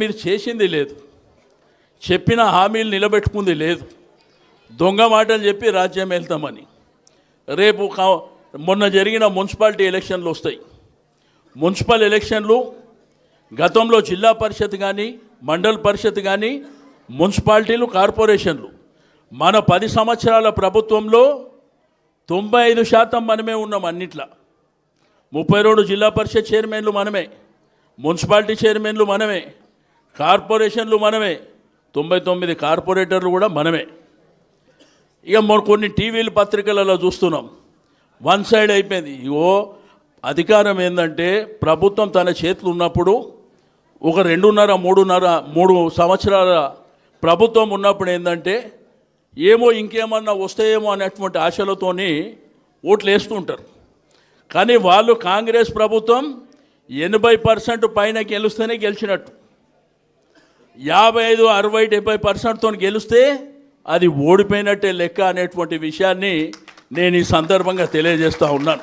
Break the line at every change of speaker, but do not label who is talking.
మీరు చేసింది లేదు, చెప్పిన హామీలు నిలబెట్టుకుంది లేదు, దొంగ మాటలు చెప్పి రాజ్యం వెళ్తామని. రేపు మొన్న జరిగిన మున్సిపాలిటీ ఎలక్షన్లు వస్తాయి. మున్సిపల్ ఎలక్షన్లు గతంలో జిల్లా పరిషత్ కానీ మండల పరిషత్ కానీ మున్సిపాలిటీలు కార్పొరేషన్లు మన 10 సంవత్సరాల ప్రభుత్వంలో 95% మనమే ఉన్నాం. అన్నిట్లా 32 జిల్లా పరిషత్ చైర్మన్లు మనమే, మున్సిపాలిటీ చైర్మన్లు మనమే, కార్పొరేషన్లు మనమే, 99 కార్పొరేటర్లు కూడా మనమే. ఇక కొన్ని టీవీలు పత్రికలలో చూస్తున్నాం, వన్ సైడ్ అయిపోయింది. ఇగో అధికారం ఏంటంటే ప్రభుత్వం తన చేతులు ఉన్నప్పుడు ఒక 2.5-3 సంవత్సరాల ప్రభుత్వం ఉన్నప్పుడు ఏంటంటే ఏమో ఇంకేమన్నా వస్తాయేమో అనేటువంటి ఆశలతోని ఓట్లు వేస్తుంటారు. కానీ వాళ్ళు కాంగ్రెస్ ప్రభుత్వం 80% పైన గెలుస్తేనే గెలిచినట్టు, 55, 60, 70%తో గెలిస్తే అది ఓడిపోయినట్టే లెక్క అనేటువంటి విషయాన్ని నేను ఈ సందర్భంగా తెలియజేస్తూ ఉన్నాను.